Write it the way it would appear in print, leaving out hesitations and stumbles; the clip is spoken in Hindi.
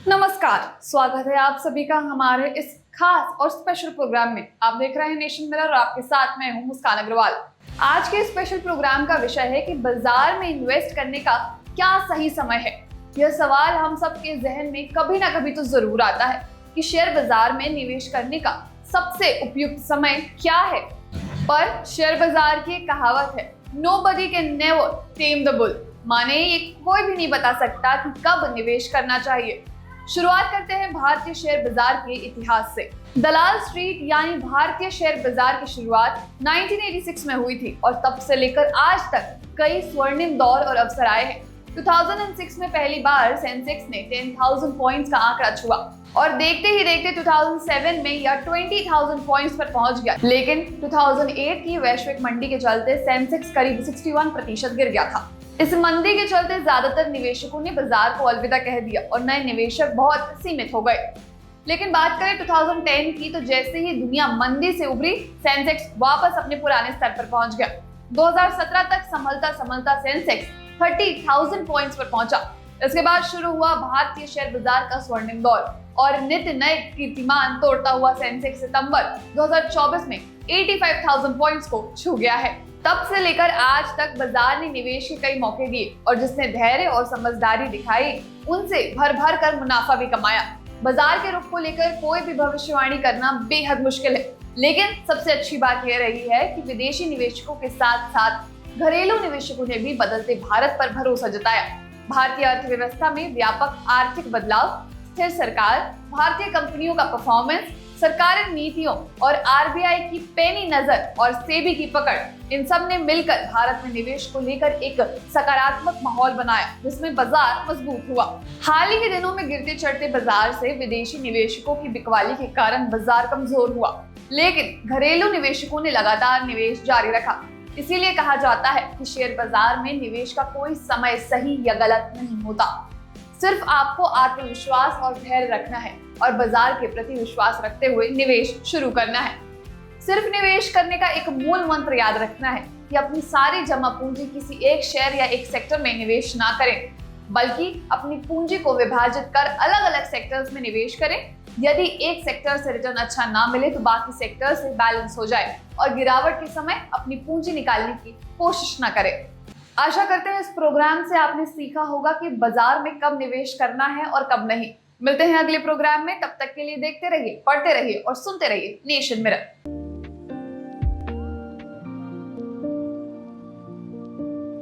नमस्कार, स्वागत है आप सभी का हमारे इस खास और स्पेशल प्रोग्राम में। आप देख रहे हैं नेशन मिरर और आपके साथ मैं हूं मुस्कान अग्रवाल। आज के स्पेशल प्रोग्राम का विषय है कि बाजार में इन्वेस्ट करने का क्या सही समय है। यह सवाल हम सबके जहन में कभी ना कभी तो जरूर आता है कि शेयर बाजार में निवेश करने का सबसे उपयुक्त समय क्या है। पर शेयर बाजार की एक कहावत है, nobody can never time the bull, माने ये कोई भी नहीं बता सकता कि कब निवेश करना चाहिए। शुरुआत करते हैं भारतीय शेयर बाजार के इतिहास से। दलाल स्ट्रीट यानी भारतीय शेयर बाजार की शुरुआत 1986 में हुई थी और तब से लेकर आज तक कई स्वर्णिम दौर और अवसर आए हैं। 2006 में पहली बार सेंसेक्स ने 10,000 पॉइंट्स का आंकड़ा छुआ और देखते ही देखते 2007 में यह 20,000 पॉइंट्स पर पहुंच गया। लेकिन 2008 की वैश्विक मंदी के चलते सेंसेक्स करीब 61% गिर गया था। इस मंदी के चलते ज्यादातर निवेशकों ने बाजार को अलविदा कह दिया और नए निवेशक बहुत सीमित हो गए। लेकिन बात करें 2010 की, तो जैसे ही दुनिया मंदी से उभरी, सेंसेक्स वापस अपने पुराने स्तर पर पहुंच गया। 2017 तक संभलता संभलता सेंसेक्स 30,000 पॉइंट्स पर पहुंचा। इसके बाद शुरू हुआ भारतीय शेयर बाजार का स्वर्णिम दौर और नित्य नए कीर्तिमान तोड़ता हुआ सेंसेक्स सितंबर 2024 में 85,000 पॉइंट्स को छू गया है। तब से लेकर आज तक बाजार ने निवेश के कई मौके दिए और जिसने धैर्य और समझदारी दिखाई उनसे भर भर कर मुनाफा भी कमाया। बाजार के रुख को लेकर कोई भी भविष्यवाणी करना बेहद मुश्किल है, लेकिन सबसे अच्छी बात यह रही है कि विदेशी निवेशकों के साथ साथ घरेलू निवेशकों ने भी बदलते भारत पर भरोसा जताया। भारतीय अर्थव्यवस्था में व्यापक आर्थिक बदलाव, स्थिर सरकार, भारतीय कंपनियों का परफॉर्मेंस, सरकारी नीतियों और आरबीआई की पैनी नजर और सेबी की पकड़, इन सब ने मिलकर भारत में निवेश को लेकर एक सकारात्मक माहौल बनाया जिसमें बाजार मजबूत हुआ। हाल ही के दिनों में गिरते चढ़ते बाजार से विदेशी निवेशकों की बिकवाली के कारण बाजार कमजोर हुआ, लेकिन घरेलू निवेशकों ने लगातार निवेश जारी रखा। इसीलिए कहा जाता है कि शेयर बाजार में निवेश का कोई समय सही या गलत नहीं होता। सिर्फ आपको आत्मविश्वास और धैर्य रखना है और बाजार के प्रति विश्वास रखते हुए निवेश शुरू करना है। सिर्फ निवेश करने का एक मूल मंत्र याद रखना है कि अपनी सारी जमा पूंजी किसी एक शेयर या एक सेक्टर में निवेश ना करें, बल्कि अपनी पूंजी को विभाजित कर अलग अलग सेक्टर्स में निवेश करें। यदि एक सेक्टर से रिटर्न अच्छा ना मिले तो बाकी सेक्टर से बैलेंस हो जाए और गिरावट के समय अपनी पूंजी निकालने की कोशिश ना करें। आशा करते हैं इस प्रोग्राम से आपने सीखा होगा कि बाजार में कब निवेश करना है और कब नहीं। मिलते हैं अगले प्रोग्राम में, तब तक के लिए देखते रहिए, पढ़ते रहिए और सुनते रहिए नेशन मिरर।